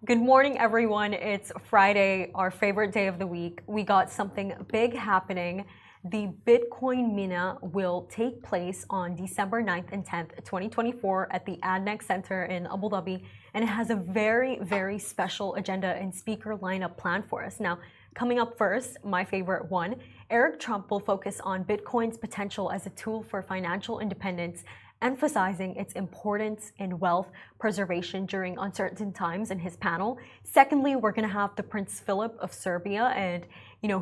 Good morning, everyone. It's Friday, our favorite day of the week. We got something big happening. The Bitcoin MENA will take place on December 9th and 10th, 2024 at the ADNEX Center in Abu Dhabi. And it has a very, very special agenda and speaker lineup planned for us. Now, coming up first, my favorite one, Eric Trump will focus on Bitcoin's potential as a tool for financial independence, emphasizing its importance in wealth preservation during uncertain times in his panel. Secondly, we're going to have the Prince Philip of Serbia, and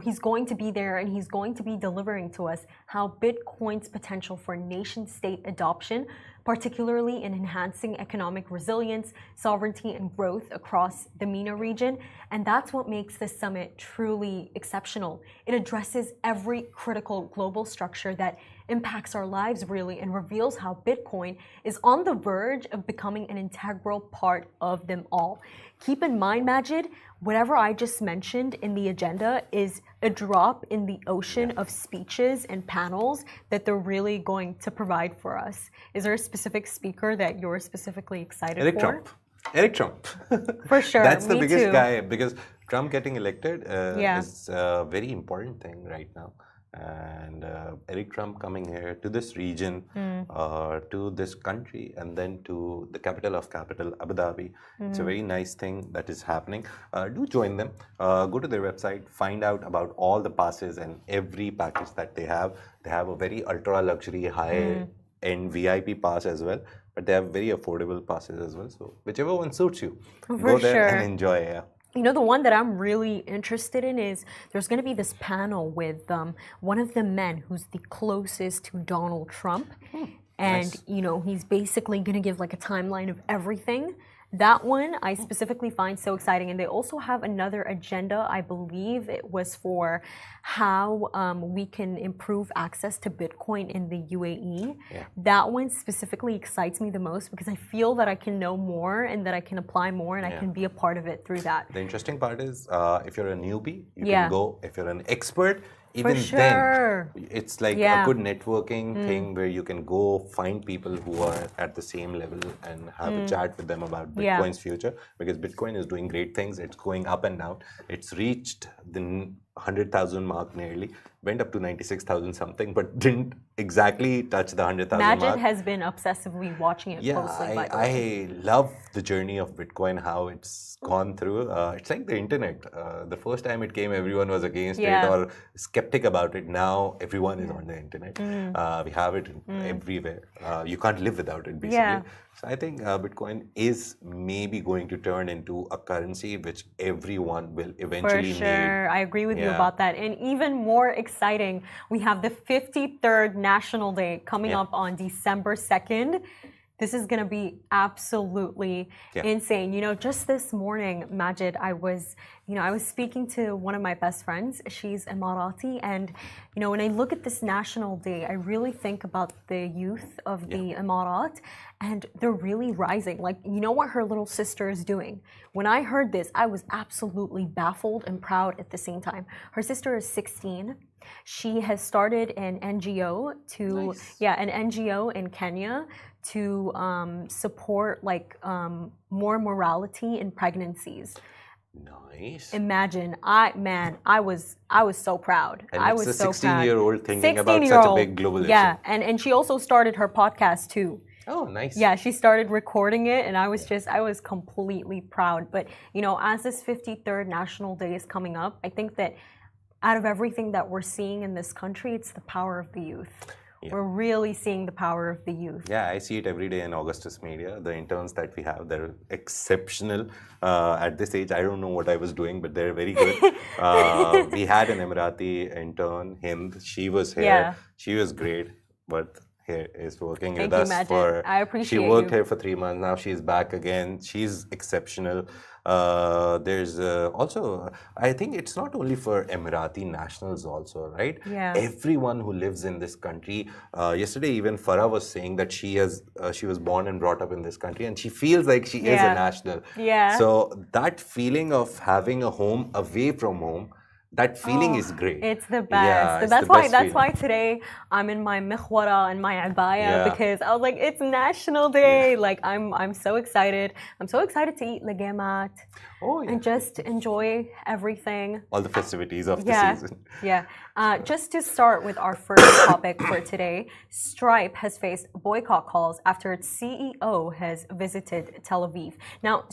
he's going to be there and he's going to be delivering to us how Bitcoin's potential for nation-state adoption, particularly in enhancing economic resilience, sovereignty, and growth across the MENA region. And that's what makes this summit truly exceptional. It addresses every critical global structure that impacts our lives really and reveals how Bitcoin is on the verge of becoming an integral part of them all. Keep in mind, Majid, whatever I just mentioned in the agenda is a drop in the ocean of speeches and panels that they're really going to provide for us. Is there a specific speaker that you're specifically excited for? Eric Trump. For sure. That's the Me biggest too. guy because Trump getting elected is a very important thing right now. And Eric Trump coming here to this region, to this country, and then to the capital of capital, Abu Dhabi. It's a very nice thing that is happening. Do join them. Go to their website, find out about all the passes and every package that they have. They have a very ultra luxury, high-end VIP pass as well, but they have very affordable passes as well. So whichever one suits you, go there and enjoy. Yeah. The one that I'm really interested in is there's going to be this panel with one of the men who's the closest to Donald Trump. And, he's basically going to give like a timeline of everything. That one I specifically find so exciting. And they also have another agenda. I believe it was for how we can improve access to Bitcoin in the UAE. Yeah. That one specifically excites me the most because I feel that I can know more and that I can apply more and I can be a part of it through that. The interesting part is if you're a newbie, you can go. If you're an expert, even then, it's like a good networking thing where you can go find people who are at the same level and have a chat with them about Bitcoin's future, because Bitcoin is doing great things. It's going up and down. It's reached the 100,000 mark nearly, went up to 96,000 something, but didn't exactly touch the 100,000 mark. Majid has been obsessively watching it closely. I love the journey of Bitcoin, how it's gone through. It's like the internet. The first time it came, everyone was against it or skeptic about it. Now everyone is on the internet. We have it everywhere. You can't live without it, basically. So I think Bitcoin is maybe going to turn into a currency which everyone will eventually need. For sure. I agree with you about that. And even more exciting, we have the 53rd National Day coming up on December 2nd. This is going to be absolutely insane. Just this morning, Majid, I was speaking to one of my best friends. She's Emirati. And, when I look at this National Day, I really think about the youth of the Emirat. And they're really rising. Like, what her little sister is doing. When I heard this, I was absolutely baffled and proud at the same time. Her sister is 16. She has started an NGO an NGO in Kenya to support more morality in pregnancies. Nice. Imagine, I was so proud. And I was so proud. It's a 16-year-old thinking about such a big global issue. Yeah, and she also started her podcast too. Oh, nice. Yeah, she started recording it and I was completely proud. But, as this 53rd National Day is coming up, I think that out of everything that we're seeing in this country, it's the power of the youth. We're really seeing the power of the youth. Yeah, I see it every day in Augustus Media. The interns that we have, they're exceptional. At this age, I don't know what I was doing, but they're very good. We had an Emirati intern, Hind. She was here. Yeah. She was great, but here is working with us for. I appreciate She worked here for 3 months. Now she's back again. She's exceptional. There's also, I think it's not only for Emirati nationals also, right? Yeah. Everyone who lives in this country. Yesterday, even Farah was saying that she was born and brought up in this country, and she feels like she is a national. Yeah. So that feeling of having a home away from home, that feeling is great. It's the best. Yeah, That's why today I'm in my mikhwara and my abaya because I was like, it's National Day. Like I'm so excited. I'm so excited to eat legemat and just enjoy everything. All the festivities of the season. Yeah. Just to start with our first topic for today, Stripe has faced boycott calls after its CEO has visited Tel Aviv. Now,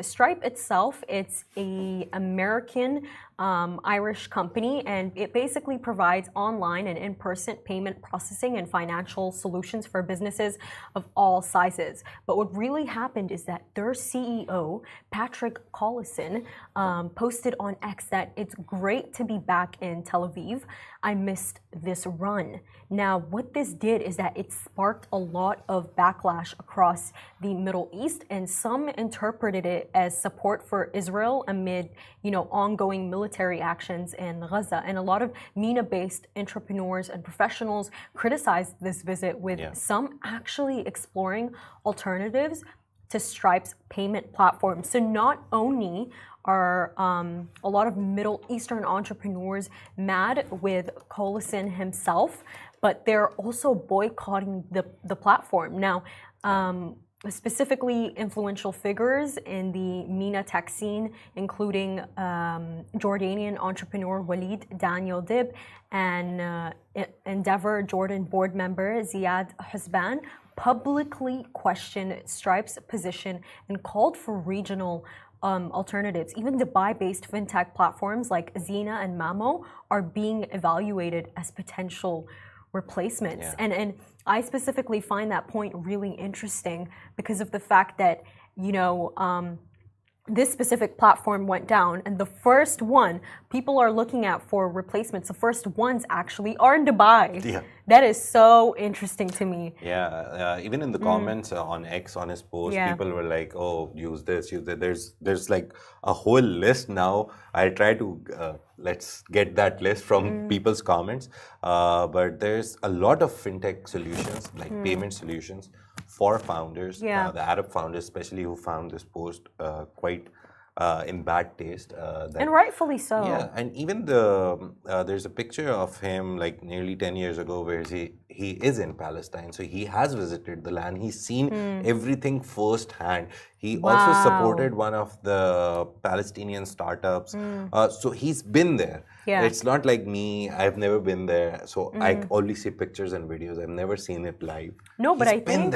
Stripe itself, it's a American Irish company, and it basically provides online and in-person payment processing and financial solutions for businesses of all sizes. But what really happened is that their CEO, Patrick Collison, posted on X that it's great to be back in Tel Aviv. I missed this run. Now, what this did is that it sparked a lot of backlash across the Middle East, and some interpreted it as support for Israel amid, ongoing military actions in Gaza. And a lot of MENA-based entrepreneurs and professionals criticized this visit, with some actually exploring alternatives to Stripe's payment platform. So not only are a lot of Middle Eastern entrepreneurs mad with Collison himself, but they're also boycotting the platform. Now, specifically influential figures in the MENA tech scene, including Jordanian entrepreneur Walid Daniel Dib and Endeavor Jordan board member Ziad Husban, publicly questioned Stripe's position and called for regional alternatives. Even Dubai-based fintech platforms like Zena and Mamo are being evaluated as potential replacements. And I specifically find that point really interesting because of the fact that, this specific platform went down, and the first one people are looking at for replacements, the first ones actually are in Dubai. Yeah. That is so interesting to me. Yeah, even in the comments on X on his post, people were like, "Oh, use this, use that." There's like a whole list now. I try to let's get that list from people's comments, but there's a lot of fintech solutions, like payment solutions for founders, the Arab founders, especially, who found this post quite in bad taste. And rightfully so. Yeah, and even there's a picture of him like nearly 10 years ago where he is in Palestine. So he has visited the land. He's seen everything firsthand. He also supported one of the Palestinian startups. So he's been there. Yeah. It's not like me. I've never been there. So I only see pictures and videos. I've never seen it live. No, but I think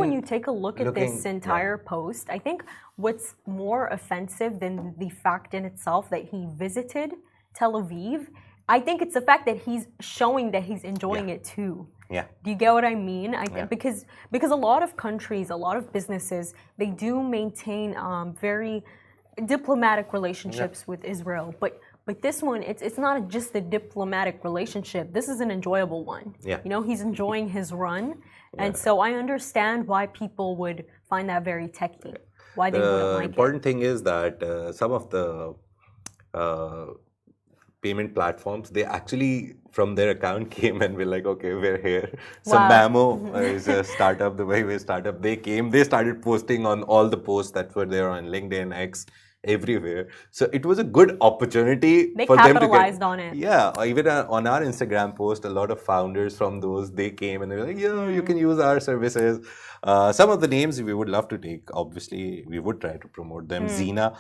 when you take a look at this entire post, I think what's more offensive than the fact in itself that he visited Tel Aviv, I think it's the fact that he's showing that he's enjoying it too. Yeah. Do you get what I mean? I think because a lot of countries, a lot of businesses, they do maintain very diplomatic relationships with Israel, but this one, it's not just a diplomatic relationship. This is an enjoyable one. Yeah. He's enjoying his run, and so I understand why people would find that very techy. Why they wouldn't like it. The important thing is that some of the payment platforms, they actually from their account came and were like, okay, we're here. So Mamo is a startup, the way we startup. They came, they started posting on all the posts that were there on LinkedIn, X, everywhere. So it was a good opportunity they for them to capitalized on it. Yeah, even on our Instagram post, a lot of founders from those, they came and they were like, you can use our services. Some of the names we would love to take, obviously, we would try to promote them. Zena,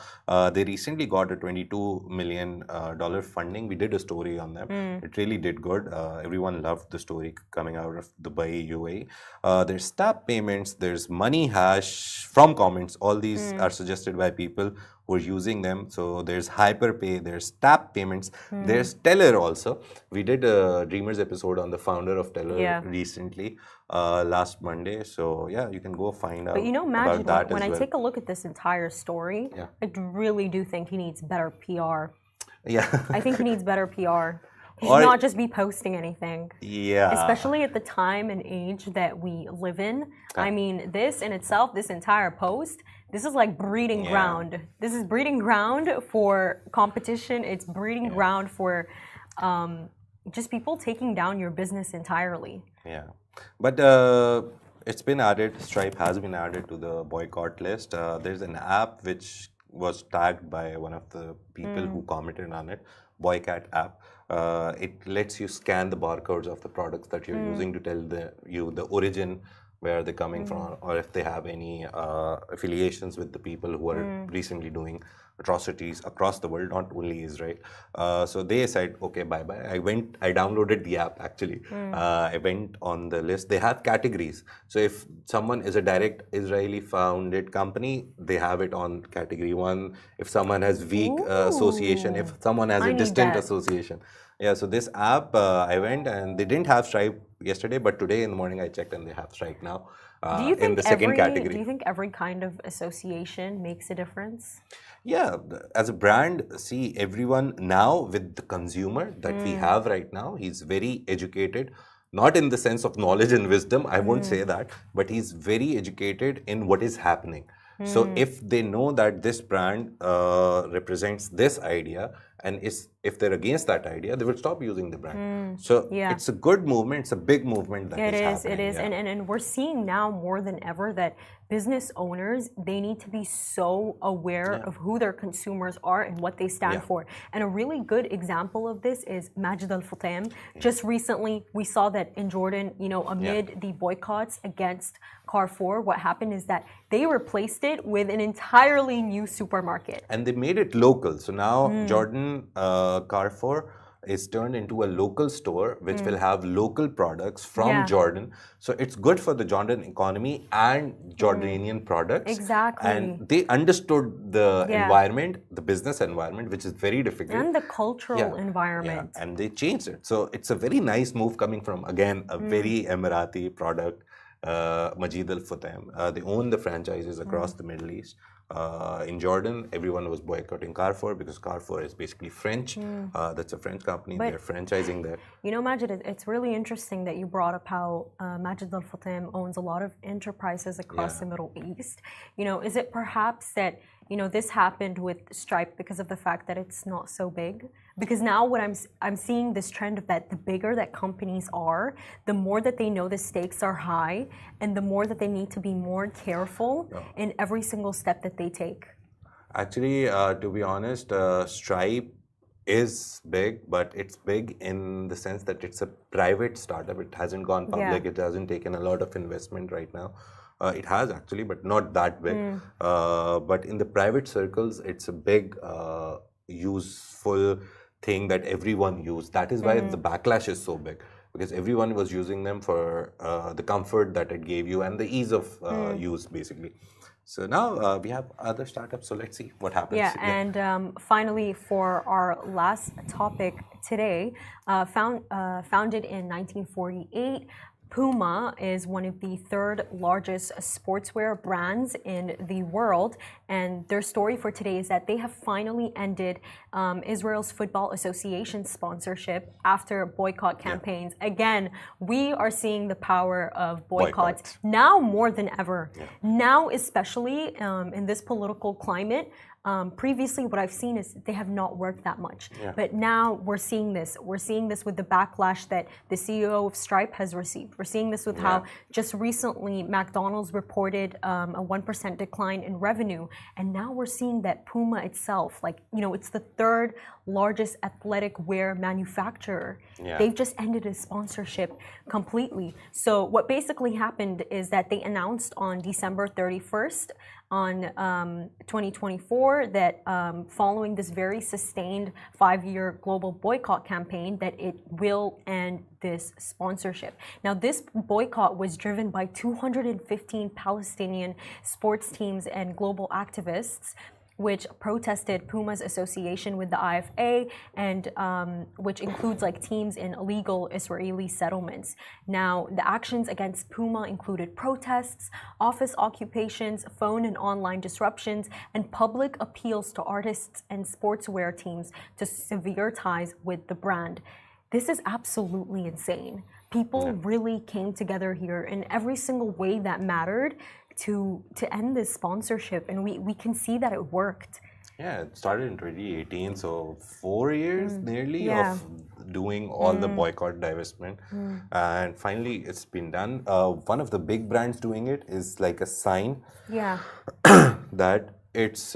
they recently got a $22 million funding. We did a story on them. It really did good. Everyone loved the story coming out of Dubai, UAE. There's tap payments, there's Money Hash from comments. All these are suggested by people who are using them. So there's Hyperpay, there's tap payments, there's Teller also. We did a Dreamers episode on the founder of Teller recently, last Monday. So yeah, you can go find out. But about that when as I well. take a look at this entire story, I really do think he needs better PR. Yeah. I think he needs better PR. He should not just be posting anything. Yeah. Especially at the time and age that we live in. I mean, this in itself, this entire post, this is like breeding ground. This is breeding ground for competition. It's breeding ground for just people taking down your business entirely. Yeah. But it's been added, Stripe has been added to the boycott list. There's an app which was tagged by one of the people who commented on it. Boycott app. It lets you scan the barcodes of the products that you're using to tell you the origin, where they're coming from, or if they have any affiliations with the people who are recently doing atrocities across the world, not only Israel. So they said, okay, bye-bye. I downloaded the app actually. I went on the list. They have categories. So if someone is a direct Israeli founded company, they have it on category 1. If someone has weak association, if someone has a distant association. Yeah, so this app, I went and they didn't have Stripe yesterday, but today in the morning I checked and they have Stripe now in the second category. Do you think every kind of association makes a difference? Yeah, as a brand, see, everyone now with the consumer that we have right now, he's very educated, not in the sense of knowledge and wisdom, I won't say that, but he's very educated in what is happening. So if they know that this brand represents this idea, and if they're against that idea, they will stop using the brand. So it's a good movement. It's a big movement that is happening. It is. And we're seeing now more than ever that business owners, they need to be so aware of who their consumers are and what they stand for. And a really good example of this is Majid Al Futtaim. Just recently, we saw that in Jordan, amid the boycotts against Carrefour, what happened is that they replaced it with an entirely new supermarket. And they made it local. So now Jordan Carrefour is turned into a local store which will have local products from Jordan. So it's good for the Jordan economy and Jordanian products. Exactly. And they understood the environment, the business environment, which is very difficult. And the cultural environment. Yeah. And they changed it. So it's a very nice move coming from, again, a very Emirati product, Majid Al Futtaim. They own the franchises across the Middle East. In Jordan, everyone was boycotting Carrefour because Carrefour is basically French. That's a French company. They're franchising there. Majid, it's really interesting that you brought up how Majid Al Futtaim owns a lot of enterprises across the Middle East. Is it perhaps that this happened with Stripe because of the fact that it's not so big? Because now what I'm seeing this trend of that the bigger that companies are, the more that they know the stakes are high, and the more that they need to be more careful in every single step that they take. Actually, to be honest, Stripe is big, but it's big in the sense that it's a private startup. It hasn't gone public. It hasn't taken a lot of investment right now. It has actually, but not that big. But in the private circles, it's a big, useful thing that everyone used. That is why the backlash is so big, because everyone was using them for the comfort that it gave you and the ease of use, basically. So now we have other startups, so let's see what happens. And finally, for our last topic today, founded in 1948, PUMA is one of the third largest sportswear brands in the world, and their story for today is that they have finally ended Israel's Football Association sponsorship after boycott campaigns. Again, we are seeing the power of boycotts now more than ever. Now, especially in this political climate. Previously, what I've seen is they have not worked that much. But now we're seeing this. We're seeing this with the backlash that the CEO of Stripe has received. We're seeing this with how just recently McDonald's reported a 1% decline in revenue. And now we're seeing that PUMA itself, it's the third largest athletic wear manufacturer. They've just ended a sponsorship completely. So what basically happened is that they announced on December 31st on 2024 that following this very sustained 5-year global boycott campaign that it will end this sponsorship. Now, this boycott was driven by 215 Palestinian sports teams and global activists, which protested PUMA's association with the IFA, and which includes teams in illegal Israeli settlements. Now, the actions against PUMA included protests, office occupations, phone and online disruptions, and public appeals to artists and sportswear teams to sever ties with the brand. This is absolutely insane. People really came together here in every single way that mattered to end this sponsorship, and we can see that it worked. Yeah, it started in 2018, so 4 years nearly of doing all the boycott divestment, and finally it's been done. One of the big brands doing it is like a sign that it's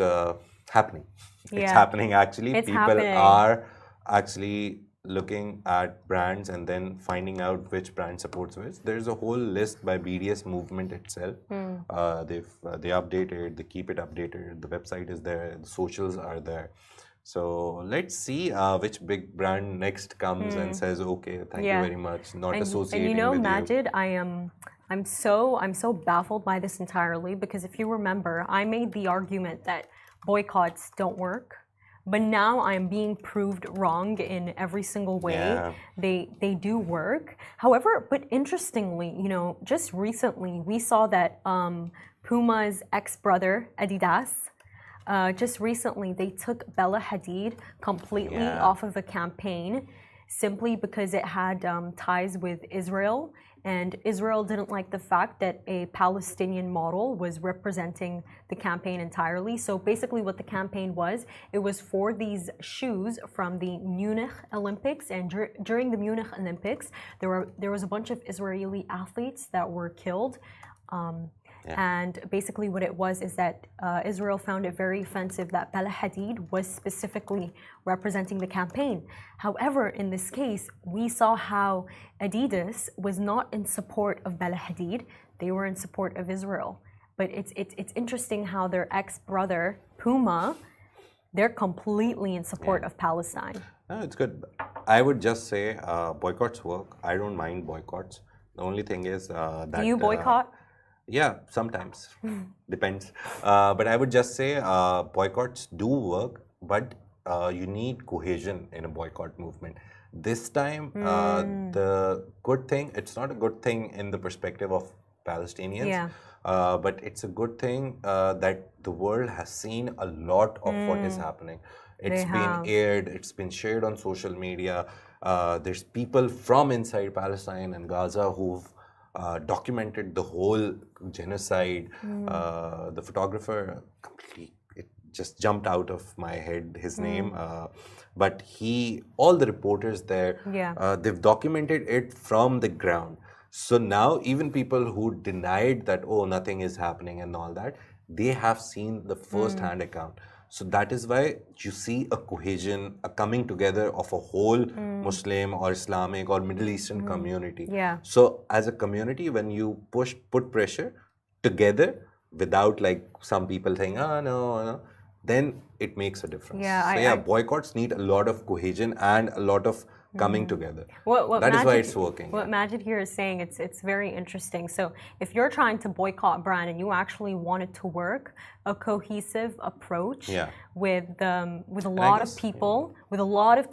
happening. It's happening actually. People are actually looking at brands and then finding out which brand supports which. There's a whole list by BDS movement itself. They update it, they keep it updated. The website is there, the socials are there. So let's see which big brand next comes and says, "Okay, thank you very much, not associating and you know, with Majid, I'm so baffled by this entirely because if you remember, I made the argument that boycotts don't work. But now I'm being proved wrong in every single way. Yeah. They do work. However, but interestingly, you know, just recently we saw that Puma's ex-brother Adidas, just recently they took Bella Hadid completely off of a campaign simply because it had ties with Israel. And Israel didn't like the fact that a Palestinian model was representing the campaign entirely. So basically what the campaign was, it was for these shoes from the Munich Olympics. And during the Munich Olympics, there was a bunch of Israeli athletes that were killed. And basically what it was is that Israel found it very offensive that Bella Hadid was specifically representing the campaign. However, in this case, we saw how Adidas was not in support of Bella Hadid. They were in support of Israel. But it's interesting how their ex-brother, Puma, they're completely in support of Palestine. No, it's good. I would just say boycotts work. I don't mind boycotts. The only thing is that... Do you boycott? Yeah, sometimes. Depends. But I would just say boycotts do work, but you need cohesion in a boycott movement. This time, the good thing, it's not a good thing in the perspective of Palestinians, but it's a good thing that the world has seen a lot of what is happening. It's been aired, it's been shared on social media. There's people from inside Palestine and Gaza who've documented the whole genocide. The photographer, completely, it just jumped out of my head, his name. But all the reporters there, they've documented it from the ground. So now even people who denied that, oh, nothing is happening and all that, they have seen the first-hand account. So that is why you see a cohesion, a coming together of a whole Muslim or Islamic or Middle Eastern community. So as a community, when you put pressure together without like some people saying, no, then it makes a difference. Boycotts need a lot of cohesion and a lot of coming together. That is why it's working. What Majid here is saying, it's very interesting. So if you're trying to boycott a brand and you actually want it to work, a cohesive approach with a lot of people, with a lot of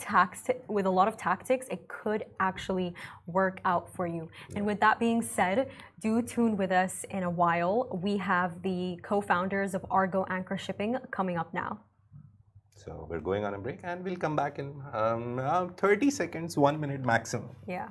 tactics, it could actually work out for you. And with that being said, do tune with us in a while. We have the co-founders of Argo Anchor Shipping coming up now. So we're going on a break and we'll come back in 30 seconds, 1 minute maximum. Yeah.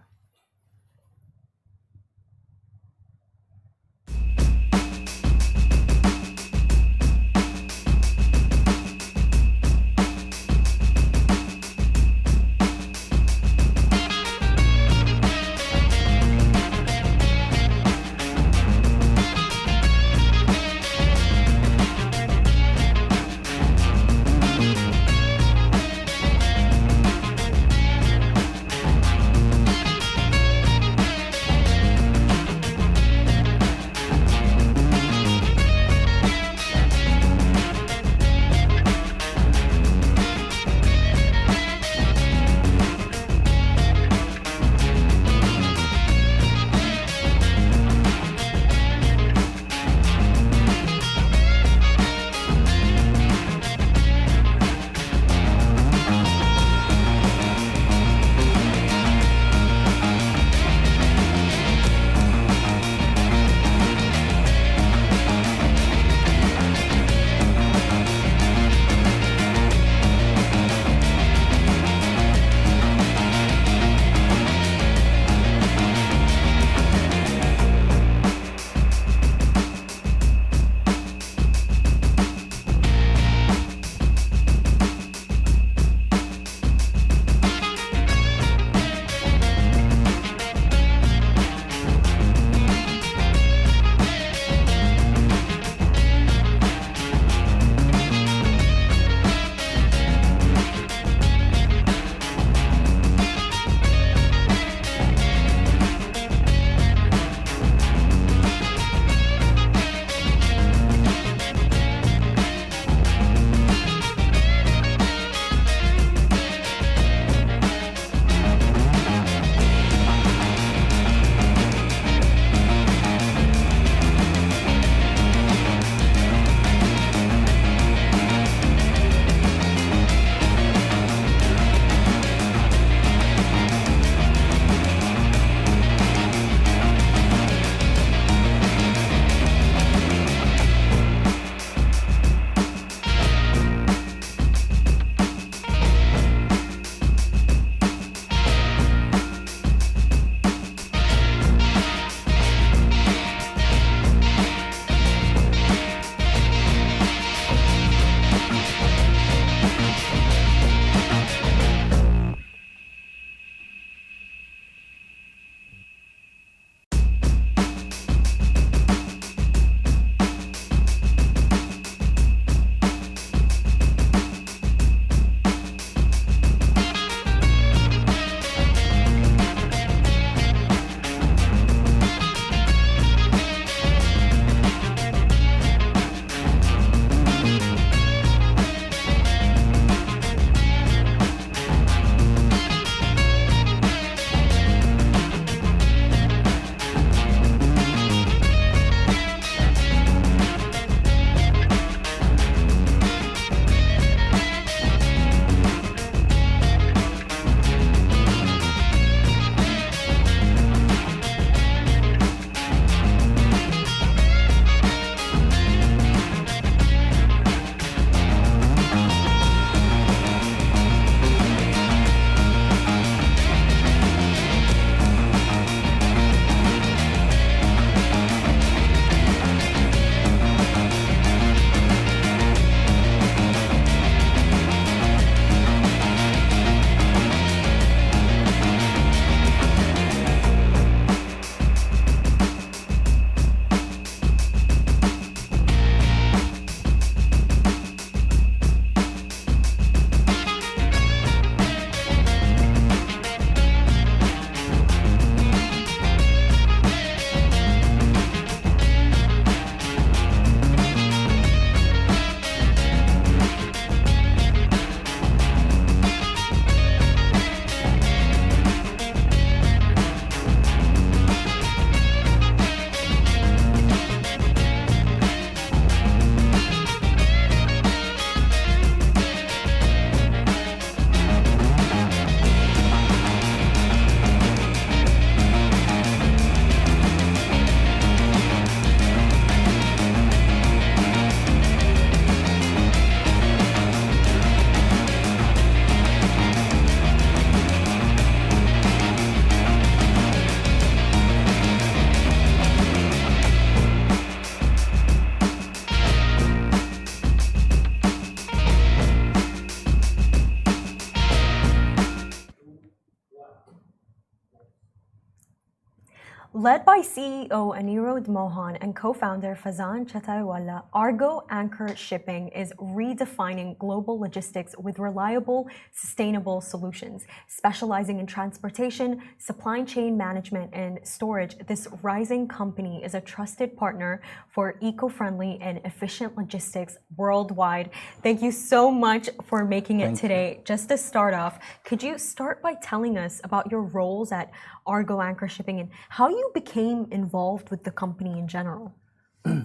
Led by CEO Anirudh Mohan and co-founder Fauzan Chataiwala, Argo Anchor Shipping is redefining global logistics with reliable, sustainable solutions. Specializing in transportation, supply chain management, and storage, this rising company is a trusted partner for eco-friendly and efficient logistics worldwide. Thank you so much for making it today. Just to start off, could you start by telling us about your roles at Argo Anchor Shipping and how you became involved with the company in general?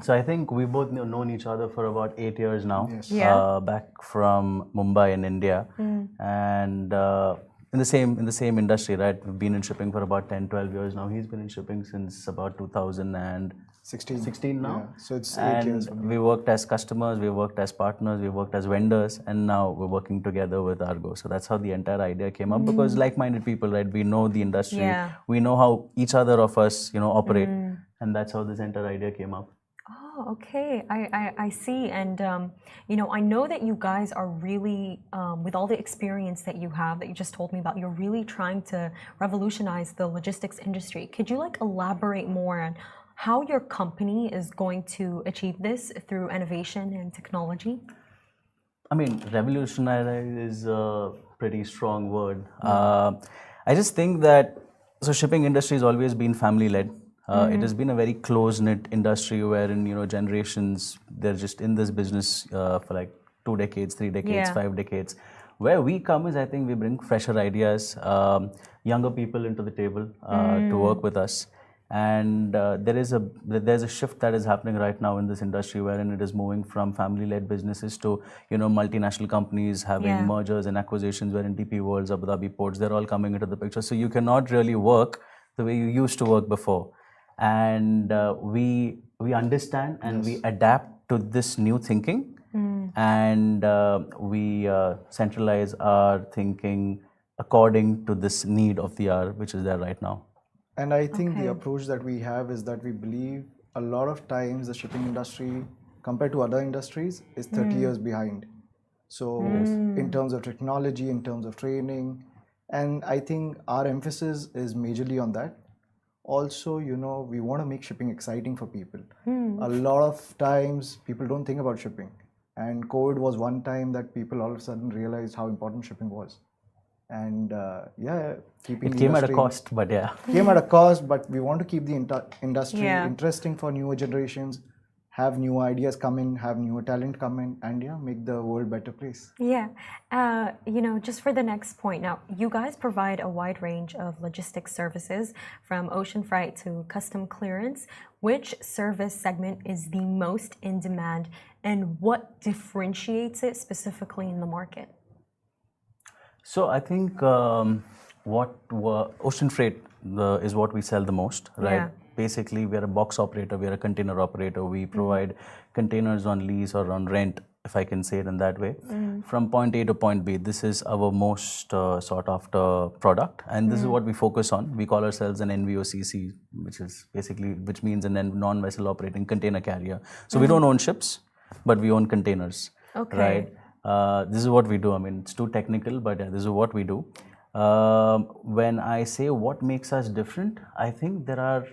So I think we both known each other for about 8 years now. Yes. Yeah. Back from Mumbai in India, and in the same industry, right? We've been in shipping for about 10, 12 years now. He's been in shipping since about 2016 now. Yeah. So it's 8 years. We worked as customers, we worked as partners, we worked as vendors, and now we're working together with Argo. So that's how the entire idea came up, because like-minded people, right? We know the industry, we know how each other of us, operate, and that's how this entire idea came up. Oh, okay. I see. And, I know that you guys are really, with all the experience that you have, that you just told me about, you're really trying to revolutionize the logistics industry. Could you elaborate more on how your company is going to achieve this through innovation and technology? I mean, revolutionary is a pretty strong word. I just think that, shipping industry has always been family-led. It has been a very close-knit industry wherein, generations, they're just in this business for 2 decades, 3 decades, 5 decades. Where we come is, I think we bring fresher ideas, younger people into the table to work with us. And there's a shift that is happening right now in this industry wherein it is moving from family-led businesses to, multinational companies having mergers and acquisitions, wherein DP Worlds, Abu Dhabi Ports, they're all coming into the picture. So you cannot really work the way you used to work before. And we understand and we adapt to this new thinking, and we centralize our thinking according to this need of the hour, which is there right now. And I think the approach that we have is that we believe a lot of times the shipping industry, compared to other industries, is 30 years behind. So in terms of technology, in terms of training, and I think our emphasis is majorly on that. Also, we want to make shipping exciting for people. A lot of times people don't think about shipping. And COVID was one time that people all of a sudden realized how important shipping was. And keeping it came at a cost, but came at a cost, but we want to keep the industry interesting for newer generations, have new ideas come in, have newer talent come in, and make the world a better place. Yeah. Just for the next point, now, you guys provide a wide range of logistics services from ocean freight to custom clearance. Which service segment is the most in demand, and what differentiates it specifically in the market? So I think ocean freight is what we sell the most, right? Yeah. Basically, we are a box operator, we are a container operator. We provide containers on lease or on rent, if I can say it in that way, from point A to point B. This is our most sought after product, and this is what we focus on. We call ourselves an NVOCC, which means a non-vessel operating container carrier. So we don't own ships, but we own containers, right? This is what we do. I mean, it's too technical, but this is what we do. When I say what makes us different, I think there are,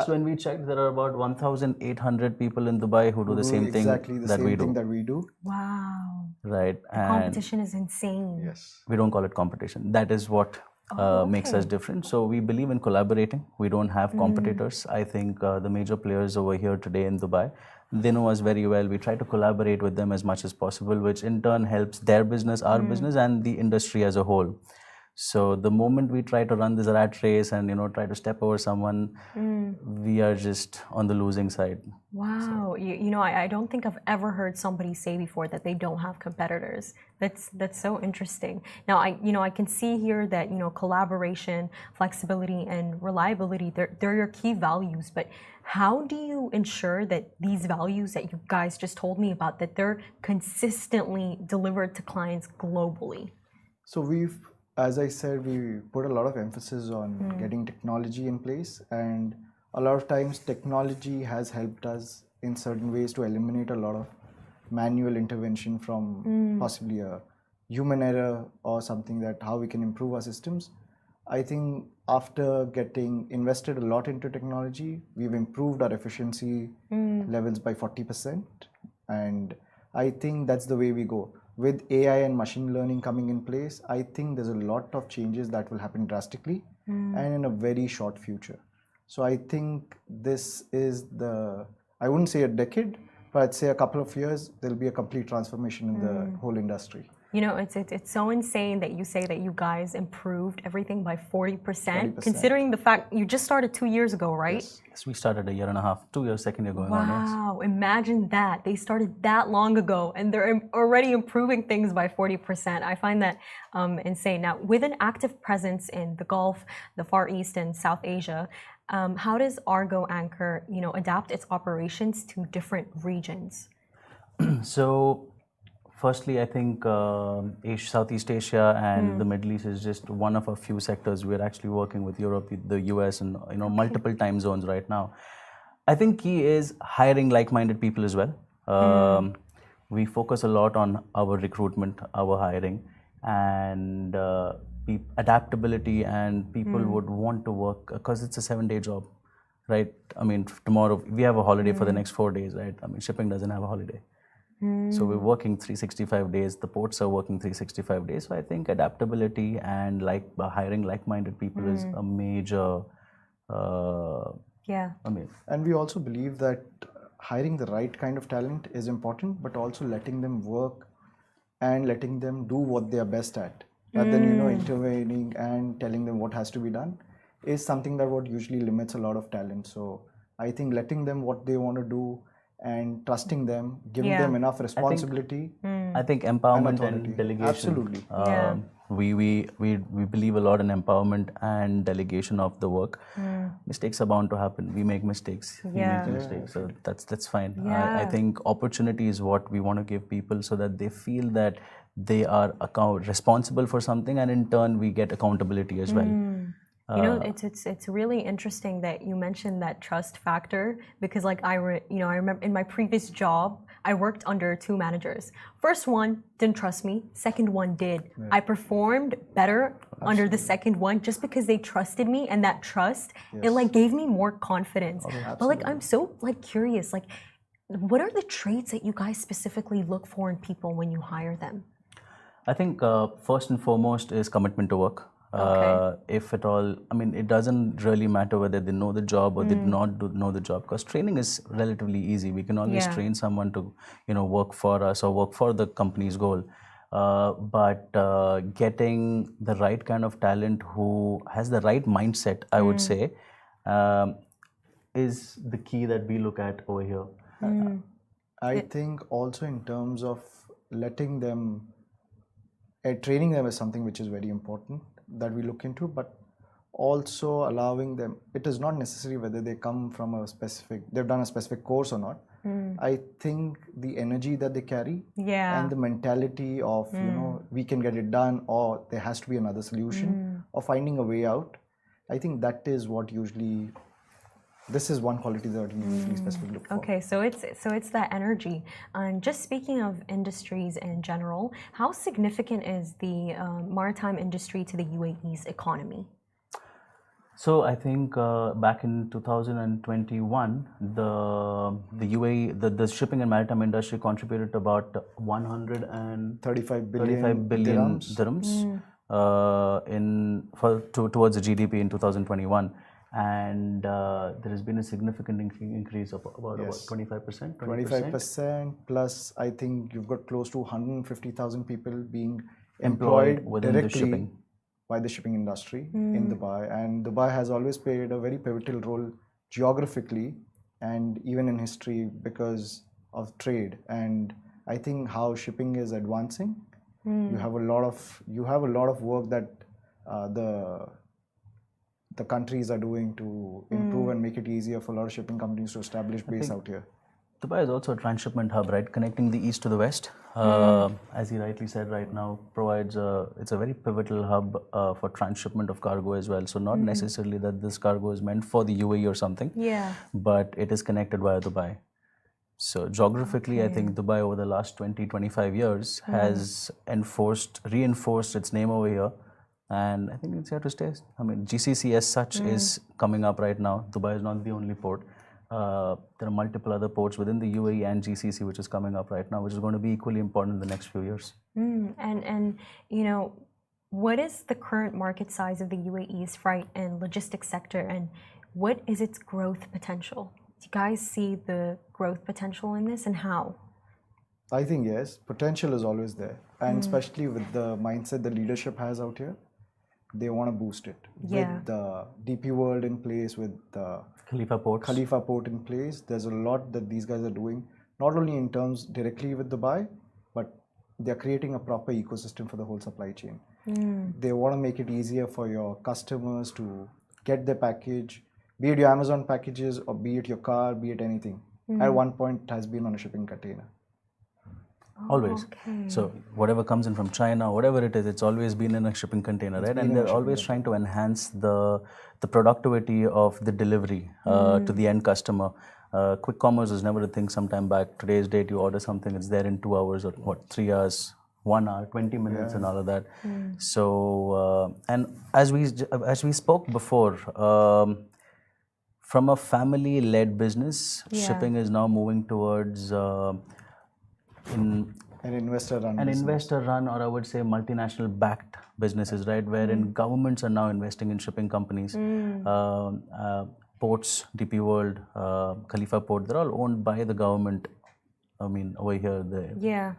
when we checked, there are about 1,800 people in Dubai who do the same thing that we do. Wow. Right. The competition is insane. Yes. We don't call it competition. That is what makes us different. So we believe in collaborating. We don't have competitors. I think the major players over here today in Dubai, they know us very well. We try to collaborate with them as much as possible, which in turn helps their business, our business, and the industry as a whole. So the moment we try to run this rat race and try to step over someone, we are just on the losing side. Wow, so. I don't think I've ever heard somebody say before that they don't have competitors. That's so interesting. Now I can see here that collaboration, flexibility, and reliability, they're your key values. But how do you ensure that these values that you guys just told me about, that they're consistently delivered to clients globally? So as I said, we put a lot of emphasis on getting technology in place, and a lot of times technology has helped us in certain ways to eliminate a lot of manual intervention from possibly a human error or something, that how we can improve our systems. I think after getting invested a lot into technology, we've improved our efficiency levels by 40%. And I think that's the way we go. With AI and machine learning coming in place, I think there's a lot of changes that will happen drastically and in a very short future. So I think this is I wouldn't say a decade, but I'd say a couple of years, there'll be a complete transformation in the whole industry. You know, it's so insane that you say that you guys improved everything by 40%, considering the fact you just started 2 years ago, right? Yes, we started a year and a half, 2 years, second year going on. Yes. Wow, imagine that. They started that long ago and they're already improving things by 40%. I find that insane. Now, with an active presence in the Gulf, the Far East, and South Asia, how does Argo Anchor, adapt its operations to different regions? So, firstly, I think Southeast Asia and the Middle East is just one of a few sectors. We're actually working with Europe, the US, and multiple time zones right now. I think key is hiring like-minded people as well. We focus a lot on our recruitment, our hiring, and adaptability, and people would want to work because it's a 7-day job, right? I mean, tomorrow we have a holiday for the next 4 days, right? I mean, shipping doesn't have a holiday. So we're working 365 days. The ports are working 365 days. So I think adaptability and hiring like-minded people is a major. And we also believe that hiring the right kind of talent is important, but also letting them work and letting them do what they are best at, rather than intervening and telling them what has to be done, is something that what usually limits a lot of talent. So I think letting them what they want to do and trusting them, giving them enough responsibility. I think empowerment and delegation. Absolutely. We believe a lot in empowerment and delegation of the work. Mistakes are bound to happen. We make mistakes. We make mistakes. So that's fine. I think opportunity is what we want to give people so that they feel that they are responsible for something, and in turn we get accountability as well. It's really interesting that you mentioned that trust factor, because I remember in my previous job, I worked under 2 managers. First one didn't trust me. Second one did. Yeah. I performed better under the second one just because they trusted me, and that trust, it gave me more confidence. But I'm so curious, what are the traits that you guys specifically look for in people when you hire them? I think first and foremost is commitment to work. If at all, I mean, it doesn't really matter whether they know the job or they do not know the job, because training is relatively easy. We can always train someone to, work for us or work for the company's goal. But getting the right kind of talent who has the right mindset, I would say, is the key that we look at over here. I think also in terms of letting them, training them is something which is very important that we look into, but also allowing them, it is not necessary whether they come from they've done a specific course or not. I think the energy that they carry and the mentality of, we can get it done, or there has to be another solution, or finding a way out. I think that is what usually, this is one quality that we usually specifically look for. Okay, so it's that energy. And just speaking of industries in general, how significant is the maritime industry to the UAE's economy? So I think back in 2021, the UAE, the shipping and maritime industry contributed about 135 billion dirhams towards the GDP in 2021. And there has been a significant increase of about 25%. 25% plus, I think you've got close to 150,000 people being employed within directly the shipping. By the shipping industry in Dubai. And Dubai has always played a very pivotal role geographically and even in history because of trade. And I think how shipping is advancing, you have a lot of work that the countries are doing to improve and make it easier for a lot of shipping companies to establish base out here. Dubai is also a transshipment hub, right? Connecting the east to the west. As he rightly said, right now provides it's a very pivotal hub for transshipment of cargo as well. So not necessarily that this cargo is meant for the UAE or something, but it is connected via Dubai. So geographically, I think Dubai over the last 20-25 years has reinforced its name over here and I think it's here to stay. I mean, GCC as such is coming up right now. Dubai is not the only port. There are multiple other ports within the UAE and GCC which is coming up right now, which is going to be equally important in the next few years. And you know, what is the current market size of the UAE's freight and logistics sector, and what is its growth potential? Do you guys see the growth potential in this, and how? I think yes, potential is always there, and especially with the mindset the leadership has out here, they want to boost it. With the DP World in place, with the Khalifa Port in place, there's a lot that these guys are doing, not only in terms directly with Dubai, but they're creating a proper ecosystem for the whole supply chain. They want to make it easier for your customers to get their package, be it your Amazon packages or be it your car, be it anything. At one point it has been on a shipping container. Always. So whatever comes in from China, whatever it is, it's always been in a shipping container, right? And they're always trying to enhance the productivity of the delivery to the end customer. Quick commerce was never a thing sometime back. Today's date, you order something, it's there in 2 hours or 3 hours, 1 hour, 20 minutes and all of that. So, and as we spoke before, from a family-led business, shipping is now moving towards an investor run, or I would say multinational backed businesses, right, wherein governments are now investing in shipping companies. Ports, DP World, Khalifa Port, they're all owned by the government. I mean, over here.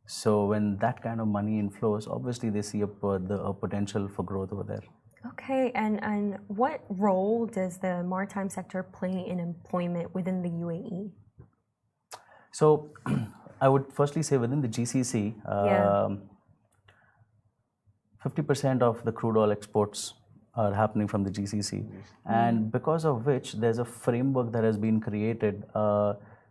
So when that kind of money inflows, obviously they see a potential for growth over there. Okay, and what role does the maritime sector play in employment within the UAE? So I would firstly say within the GCC, 50% of the crude oil exports are happening from the GCC, and because of which there's a framework that has been created.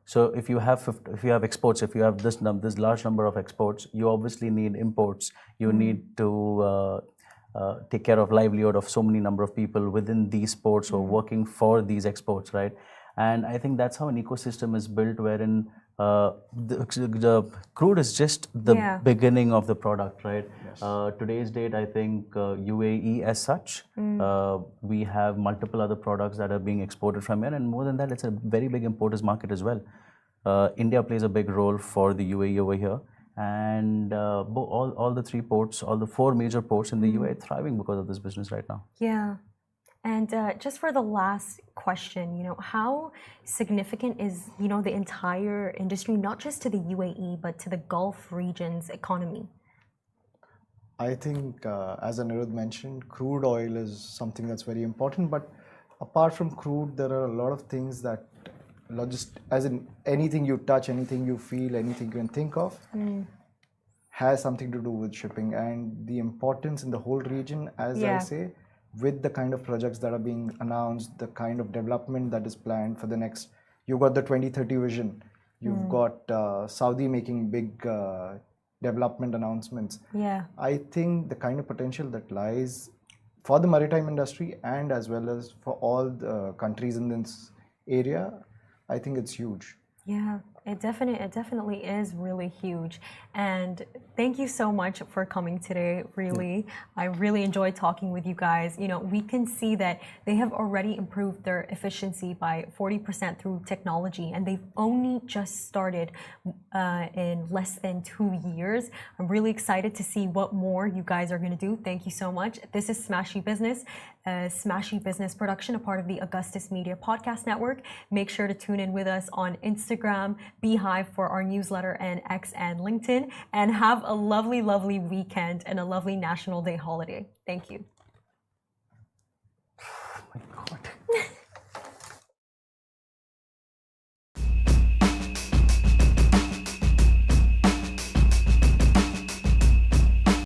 So if you have exports, if you have this large number of exports, you obviously need imports. You need to take care of livelihood of so many number of people within these ports or working for these exports, right? And I think that's how an ecosystem is built, wherein the crude is just the beginning of the product, right? Today's date, I think UAE as such, we have multiple other products that are being exported from here, and more than that, it's a very big importers market as well. India plays a big role for the UAE over here, and all the 3 ports, all the 4 major ports in the UAE are thriving because of this business right now. Yeah. And just for the last question, you know, how significant is, you know, the entire industry, not just to the UAE, but to the Gulf region's economy? I think, as Anirudh mentioned, crude oil is something that's very important. But apart from crude, there are a lot of things that, as in anything you touch, anything you feel, anything you can think of, has something to do with shipping. And the importance in the whole region, as I say, with the kind of projects that are being announced, the kind of development that is planned for the next, you've got the 2030 vision, you've got Saudi making big development announcements. I think the kind of potential that lies for the maritime industry and as well as for all the countries in this area, I think it's huge. Yeah, it definitely is really huge. And thank you so much for coming today, really. I really enjoyed talking with you guys. You know, we can see that they have already improved their efficiency by 40% through technology, and they've only just started in less than 2 years. I'm really excited to see what more you guys are going to do. Thank you so much. This is Smashi Business, Smashi Business production, a part of the Augustus Media Podcast Network. Make sure to tune in with us on Instagram, Beehive for our newsletter, and X and LinkedIn. And have a lovely, lovely weekend and a lovely National Day holiday. Thank you. Oh my God.